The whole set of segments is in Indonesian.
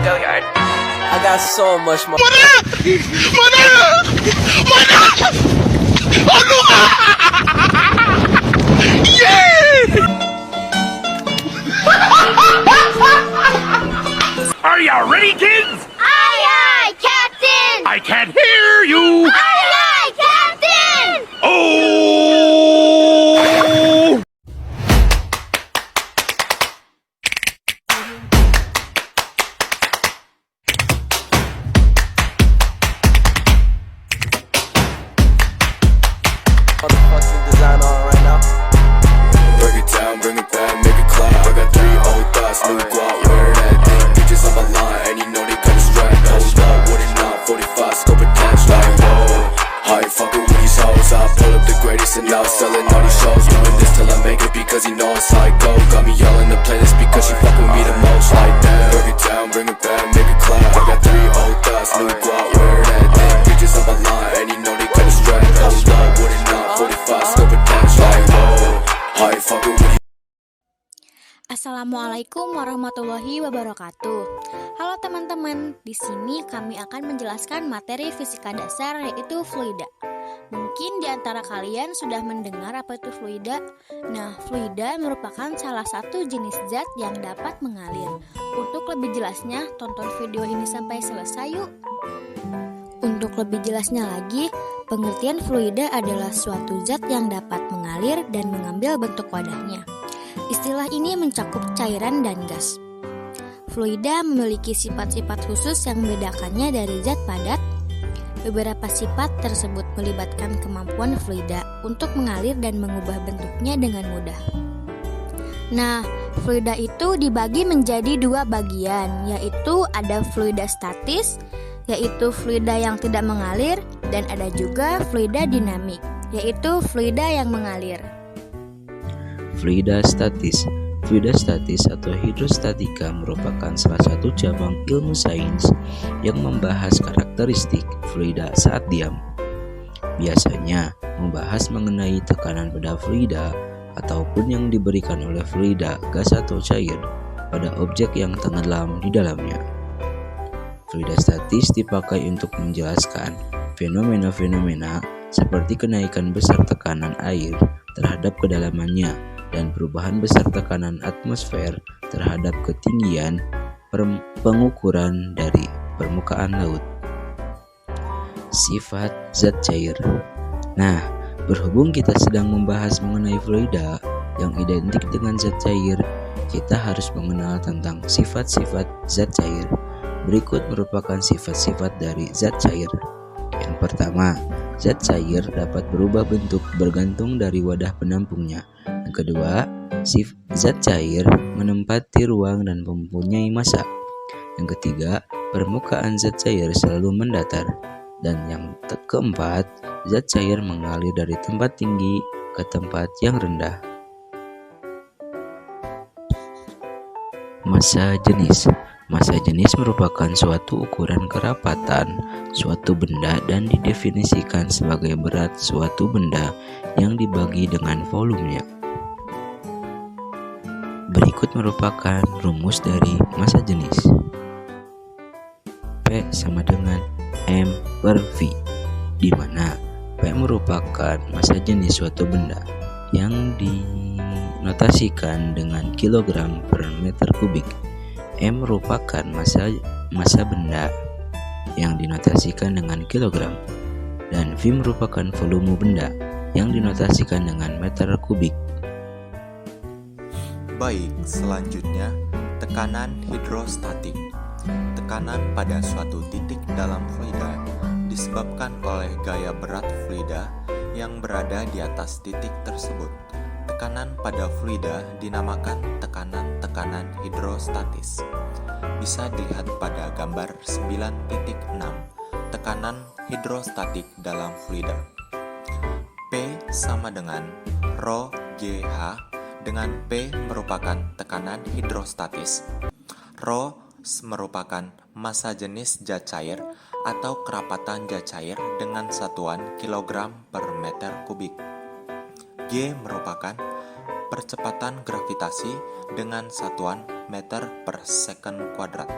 Go yard. I got so much more. Are you ready, kids? Aye, aye, Captain! I can't hear you. Aye, aye, Captain! Oh! Motherfucking design on right now. Break it down, bring it back, make it clap. I got 3 old thoughts, new guap, where that thing? Bitches on my line, and you know they kinda strapped. Hold up, what it not, 45 scope attached, like whoa. I ain't fucking with these hoes, I pull up the greatest and now selling all these shows. Doing this till I make it because you know it's how it go. Got me all in the playlist because she fuck with me the most, like that. Break it down, bring it back, make it clap. I got 3 old thoughts, new guap, where that thing? Bitches on my line, and you know they kinda strapped. Hold up, what it not, 45 scope attached, like whoa. I ain't fucking with Assalamualaikum warahmatullahi wabarakatuh. Halo teman-teman, di sini kami akan menjelaskan materi fisika dasar yaitu fluida. Mungkin di antara kalian sudah mendengar apa itu fluida. Nah, fluida merupakan salah satu jenis zat yang dapat mengalir. Untuk lebih jelasnya, tonton video ini sampai selesai yuk. Untuk lebih jelasnya lagi, pengertian fluida adalah suatu zat yang dapat mengalir dan mengambil bentuk wadahnya. Istilah ini mencakup cairan dan gas. Fluida memiliki sifat-sifat khusus yang membedakannya dari zat padat. Beberapa sifat tersebut melibatkan kemampuan fluida untuk mengalir dan mengubah bentuknya dengan mudah. Nah, fluida itu dibagi menjadi 2 bagian, yaitu ada fluida statis, yaitu fluida yang tidak mengalir, dan ada juga fluida dinamik, yaitu fluida yang mengalir. Fluida statis. Fluida statis atau hidrostatika merupakan salah satu cabang ilmu sains yang membahas karakteristik fluida saat diam. Biasanya membahas mengenai tekanan pada fluida ataupun yang diberikan oleh fluida, gas atau cair pada objek yang tenggelam di dalamnya. Fluida statis dipakai untuk menjelaskan fenomena-fenomena seperti kenaikan besar tekanan air terhadap kedalamannya dan perubahan besar tekanan atmosfer terhadap ketinggian pengukuran dari permukaan laut. Sifat zat cair. Nah, berhubung kita sedang membahas mengenai fluida yang identik dengan zat cair, kita harus mengenal tentang sifat-sifat zat cair. Berikut merupakan sifat-sifat dari zat cair. Yang pertama, zat cair dapat berubah bentuk bergantung dari wadah penampungnya. Yang kedua, zat cair menempati ruang dan mempunyai massa. Yang ketiga, permukaan zat cair selalu mendatar. Dan yang keempat, zat cair mengalir dari tempat tinggi ke tempat yang rendah. Massa jenis. Massa jenis merupakan suatu ukuran kerapatan suatu benda dan didefinisikan sebagai berat suatu benda yang dibagi dengan volumenya. Berikut merupakan rumus dari massa jenis. P sama dengan M per V, di mana P merupakan massa jenis suatu benda yang dinotasikan dengan kilogram per meter kubik. M merupakan massa benda yang dinotasikan dengan kilogram, dan V merupakan volume benda yang dinotasikan dengan meter kubik. Baik, selanjutnya tekanan hidrostatik. Tekanan pada suatu titik dalam fluida disebabkan oleh gaya berat fluida yang berada di atas titik tersebut. Tekanan pada fluida dinamakan tekanan hidrostatis. Bisa dilihat pada gambar 9.6, tekanan hidrostatik dalam fluida. P sama dengan Rho GH, dengan P merupakan tekanan hidrostatis. Rho merupakan massa jenis zat cair atau kerapatan zat cair dengan satuan kilogram per meter kubik. G merupakan percepatan gravitasi dengan satuan meter per second kuadrat.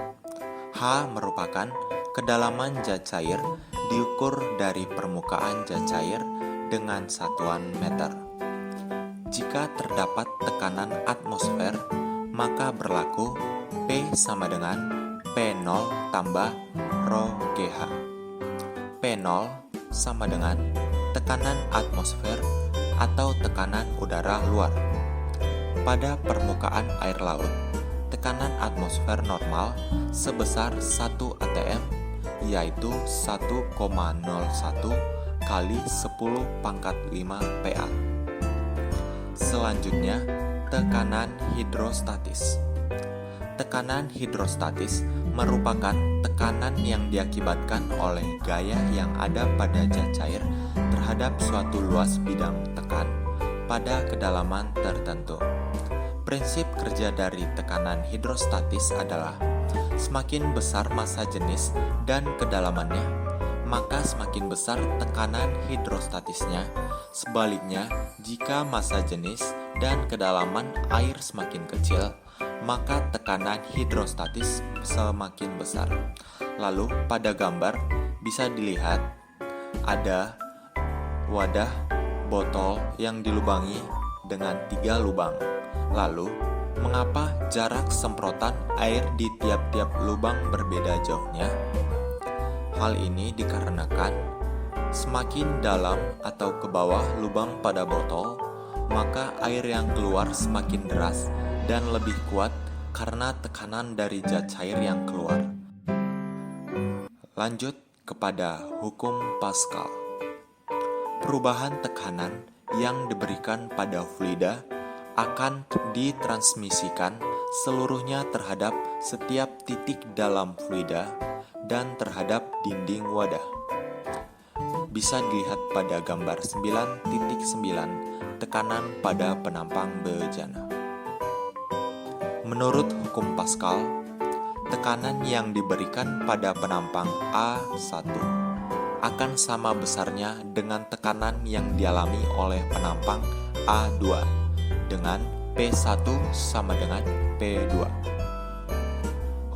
H merupakan kedalaman zat cair diukur dari permukaan zat cair dengan satuan meter. Jika terdapat tekanan atmosfer, maka berlaku P sama dengan P0 tambah rho GH. P0 sama dengan tekanan atmosfer atau tekanan udara luar. Pada permukaan air laut, tekanan atmosfer normal sebesar 1 atm, yaitu 1,01 kali 10⁵ Pa. Selanjutnya, tekanan hidrostatis. Tekanan hidrostatis merupakan tekanan yang diakibatkan oleh gaya yang ada pada zat cair terhadap suatu luas bidang tekan pada kedalaman tertentu. Prinsip kerja dari tekanan hidrostatis adalah semakin besar massa jenis dan kedalamannya, maka semakin besar tekanan hidrostatisnya. Sebaliknya, jika massa jenis dan kedalaman air semakin kecil, maka tekanan hidrostatis semakin besar. Lalu pada gambar bisa dilihat ada wadah botol yang dilubangi dengan 3 lubang. Lalu, mengapa jarak semprotan air di tiap-tiap lubang berbeda jauhnya? Hal ini dikarenakan semakin dalam atau ke bawah lubang pada botol, maka air yang keluar semakin deras dan lebih kuat karena tekanan dari zat cair yang keluar. Lanjut kepada hukum Pascal. Perubahan tekanan yang diberikan pada fluida akan ditransmisikan seluruhnya terhadap setiap titik dalam fluida dan terhadap dinding wadah. Bisa dilihat pada gambar 9.9, tekanan pada penampang bejana. Menurut hukum Pascal, tekanan yang diberikan pada penampang A1 akan sama besarnya dengan tekanan yang dialami oleh penampang A2 dengan P1 sama dengan P2.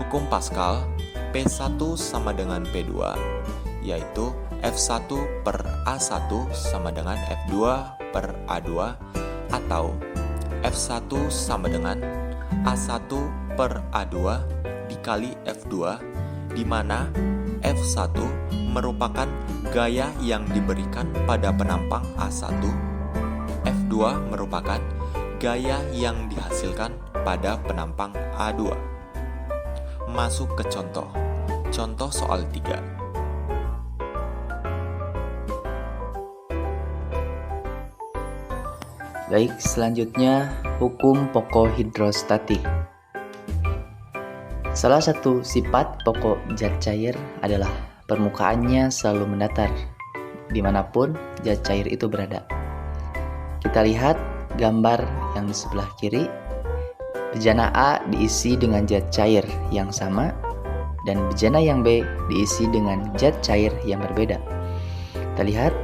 Hukum Pascal, P1 sama dengan P2, yaitu F1 per A1 sama dengan F2 per A2, atau F1 sama dengan A1 per A2 dikali F2, di mana F1 merupakan gaya yang diberikan pada penampang A1, F2 merupakan gaya yang dihasilkan pada penampang A2. Masuk ke contoh. Contoh soal 3. Baik, selanjutnya hukum pokok hidrostatik. Salah satu sifat pokok zat cair adalah permukaannya selalu mendatar dimanapun zat cair itu berada. Kita lihat gambar yang di sebelah kiri. Bejana A diisi dengan zat cair yang sama dan bejana yang B diisi dengan zat cair yang berbeda. Kita lihat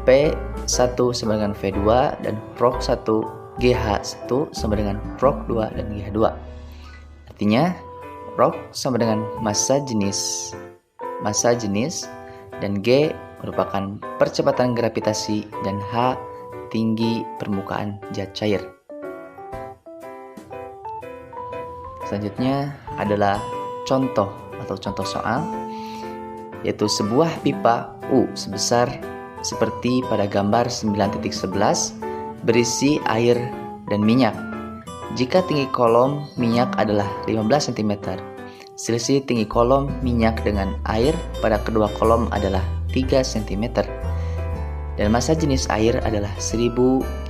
P1 sama dengan V2 dan Rho 1 GH1 sama dengan Rho 2 dan GH2. Artinya Rho sama dengan massa jenis dan G merupakan percepatan gravitasi dan H tinggi permukaan zat cair. Selanjutnya adalah contoh soal, yaitu sebuah pipa U sebesar seperti pada gambar 9.11 berisi air dan minyak. Jika tinggi kolom minyak adalah 15 cm, selisih tinggi kolom minyak dengan air pada kedua kolom adalah 3 cm, dan massa jenis air adalah 1000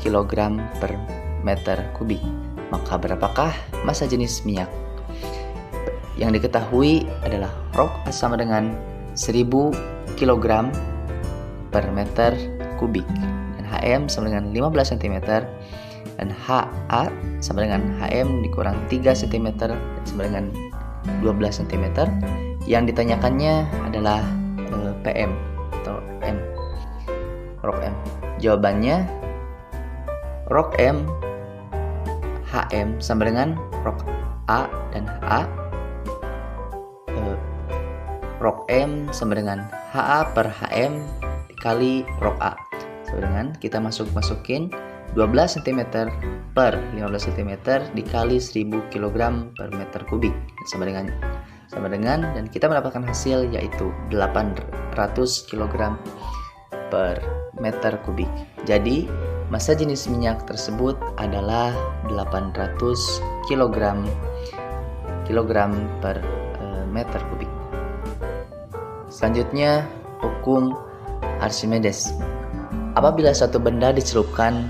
kg per meter kubik. Maka berapakah massa jenis minyak? Yang diketahui adalah Rho sama dengan 1000 kg per meter kubik, dan HM sama dengan 15 cm, dan HA sama dengan HM dikurang 3 cm dan sama dengan 12 cm. Yang ditanyakannya adalah PM atau M. Rho M. Jawabannya Rho M HM sama dengan Rho A dan HA rho M sama dengan HA per HM dikali rho A. Sama dengan kita masukin 12 cm per 15 cm dikali 1000 kg per meter kubik sama dengan dan kita mendapatkan hasil yaitu 800 kg per meter kubik. Jadi massa jenis minyak tersebut adalah 800 kg per meter kubik. Selanjutnya hukum Archimedes. Apabila suatu benda dicelupkan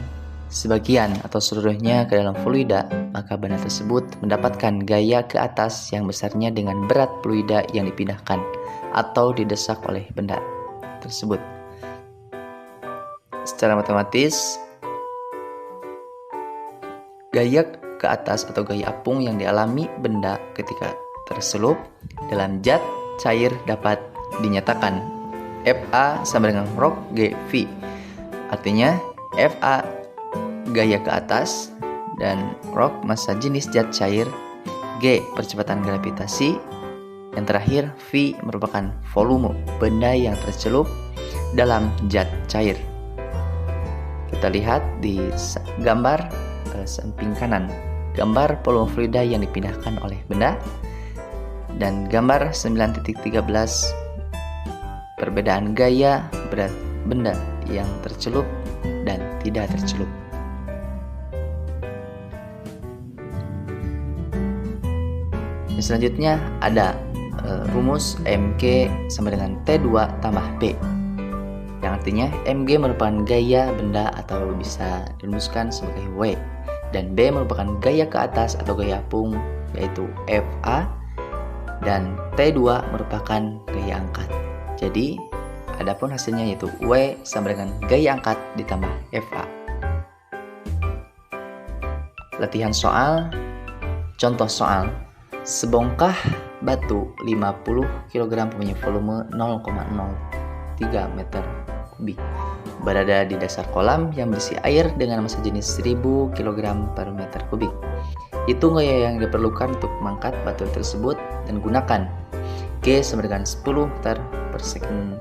sebagian atau seluruhnya ke dalam fluida, maka benda tersebut mendapatkan gaya ke atas yang besarnya dengan berat fluida yang dipindahkan atau didesak oleh benda tersebut. Secara matematis, gaya ke atas atau gaya apung yang dialami benda ketika terselup dalam zat cair dapat dinyatakan Fa sama dengan rho G V. Artinya Fa gaya ke atas dan rho massa jenis zat cair, G percepatan gravitasi, yang terakhir V merupakan volume benda yang tercelup dalam zat cair. Kita lihat di gambar samping kanan, gambar volume fluida yang dipindahkan oleh benda, dan gambar 9.13 perbedaan gaya berat benda yang tercelup dan tidak tercelup. Selanjutnya ada rumus MG sama dengan T2 tambah B, yang artinya Mg merupakan gaya benda atau bisa dirumuskan sebagai W, dan B merupakan gaya ke atas atau gaya apung yaitu Fa, dan T2 merupakan gaya angkat. Jadi adapun hasilnya yaitu W sama dengan gaya angkat ditambah Fa. Latihan soal. Contoh soal. Sebongkah batu 50 kg punya volume 0,03 meter kubik berada di dasar kolam yang berisi air dengan massa jenis 1000 kg per meter kubik. Hitung gaya yang diperlukan untuk mengangkat batu tersebut dan gunakan G sama dengan 10 meter per second.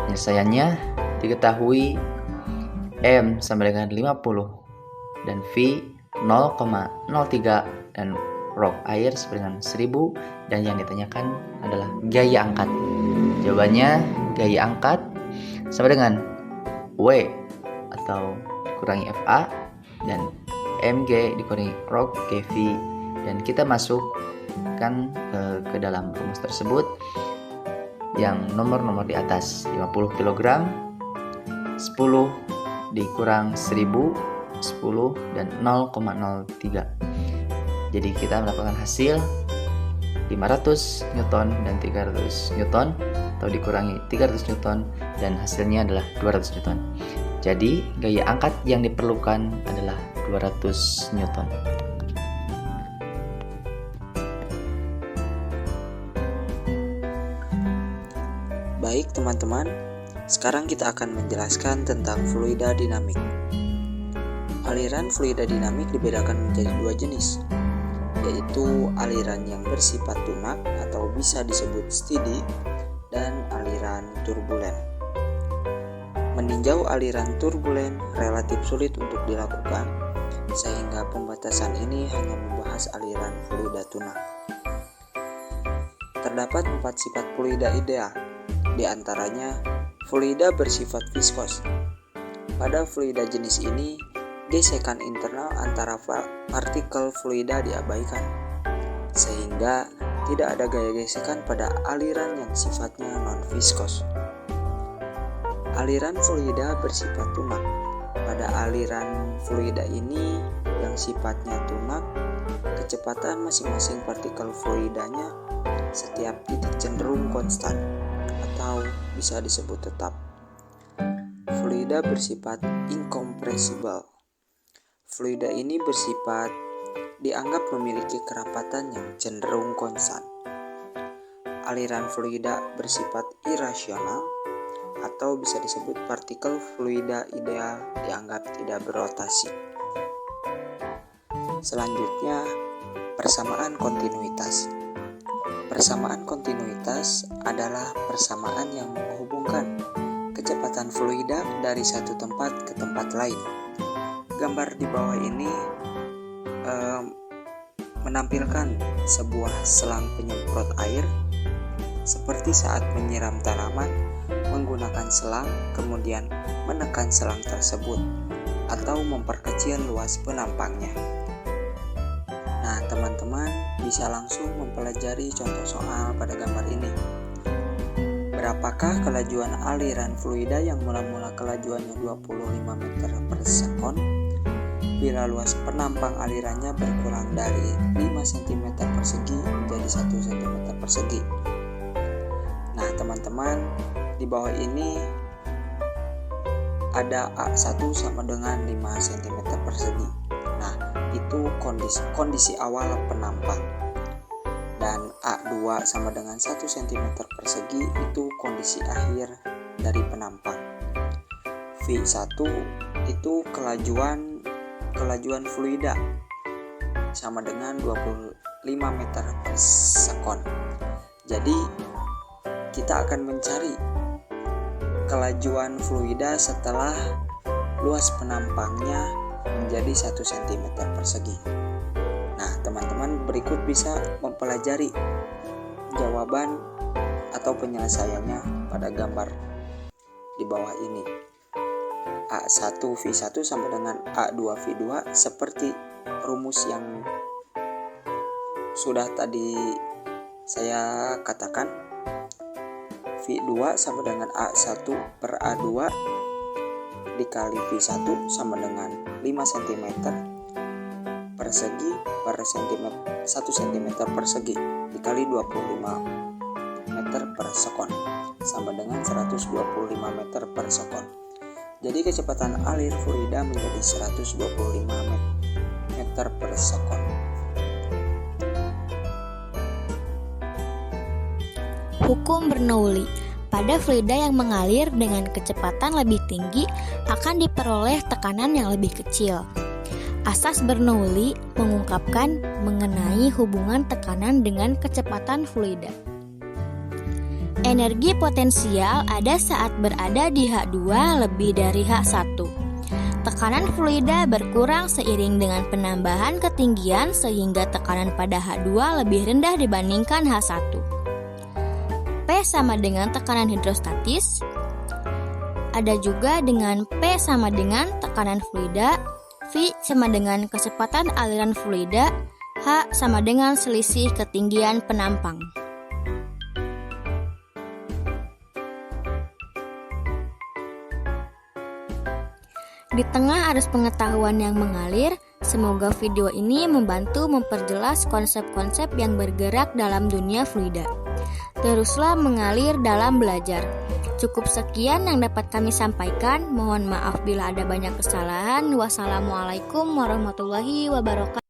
Penyelesaiannya diketahui M sama dengan 50 dan V 0,03 dan rho air sama dengan 1000, dan yang ditanyakan adalah gaya angkat. Jawabannya gaya angkat sama dengan W atau dikurangi Fa dan Mg dikurangi rho GV, dan kita masukkan ke dalam rumus tersebut yang nomor-nomor di atas. 50 kg 10 dikurang 1000 10 dan 0,03. Jadi kita mendapatkan hasil 500 Newton dan 300 Newton, atau dikurangi 300 Newton dan hasilnya adalah 200 Newton. Jadi gaya angkat yang diperlukan adalah 200 Newton. Baik teman-teman, sekarang kita akan menjelaskan tentang fluida dinamik. Aliran fluida dinamik dibedakan menjadi dua jenis, yaitu aliran yang bersifat tunak atau bisa disebut steady dan aliran turbulen. Meninjau aliran turbulen relatif sulit untuk dilakukan, sehingga pembatasan ini hanya membahas aliran fluida tunak. Terdapat 4 sifat fluida ideal, di antaranya fluida bersifat viskos. Pada fluida jenis ini, gesekan internal antara partikel fluida diabaikan, sehingga tidak ada gaya gesekan pada aliran yang sifatnya non-viskos. Aliran fluida bersifat tunak. Pada aliran fluida ini yang sifatnya tunak, kecepatan masing-masing partikel fluidanya setiap titik cenderung konstan atau bisa disebut tetap. Fluida bersifat incompressible. Fluida ini bersifat dianggap memiliki kerapatan yang cenderung konstan. Aliran fluida bersifat irasional atau bisa disebut partikel fluida ideal dianggap tidak berotasi. Selanjutnya, persamaan kontinuitas. Persamaan kontinuitas adalah persamaan yang menghubungkan kecepatan fluida dari satu tempat ke tempat lain. Gambar di bawah ini menampilkan sebuah selang penyemprot air seperti saat menyiram tanaman menggunakan selang, kemudian menekan selang tersebut atau memperkecil luas penampangnya. Nah, teman-teman bisa langsung mempelajari contoh soal pada gambar ini. Berapakah kelajuan aliran fluida yang mula-mula kelajuannya 25 meter per sekon bila luas penampang alirannya berkurang dari 5 cm persegi menjadi 1 cm persegi? Nah, teman-teman, di bawah ini ada A1 sama dengan 5 cm persegi. Nah, itu kondisi awal penampang. Dan A2 sama dengan 1 cm persegi itu kondisi akhir dari penampang. V1 itu kelajuan fluida sama dengan 25 meter per sekon. Jadi kita akan mencari kelajuan fluida setelah luas penampangnya menjadi 1 cm persegi. Nah, teman-teman berikut bisa mempelajari jawaban atau penyelesaiannya pada gambar di bawah ini. A1 V1 sama dengan A2 V2 seperti rumus yang sudah tadi saya katakan. V2 sama dengan A1 per A2 dikali V1 sama dengan 5 cm persegi per 1 cm persegi dikali 25 meter per sekon sama dengan 125 meter per sekon. Jadi kecepatan alir fluida menjadi 125 meter per sekon. Hukum Bernoulli. Pada fluida yang mengalir dengan kecepatan lebih tinggi akan diperoleh tekanan yang lebih kecil. Asas Bernoulli mengungkapkan mengenai hubungan tekanan dengan kecepatan fluida. Energi potensial ada saat berada di H2 lebih dari H1. Tekanan fluida berkurang seiring dengan penambahan ketinggian sehingga tekanan pada H2 lebih rendah dibandingkan H1. P sama dengan tekanan hidrostatis. Ada juga dengan P sama dengan tekanan fluida, V sama dengan kecepatan aliran fluida, H sama dengan selisih ketinggian penampang. Di tengah arus pengetahuan yang mengalir, semoga video ini membantu memperjelas konsep-konsep yang bergerak dalam dunia fluida. Teruslah mengalir dalam belajar. Cukup sekian yang dapat kami sampaikan. Mohon maaf bila ada banyak kesalahan. Wassalamualaikum warahmatullahi wabarakatuh.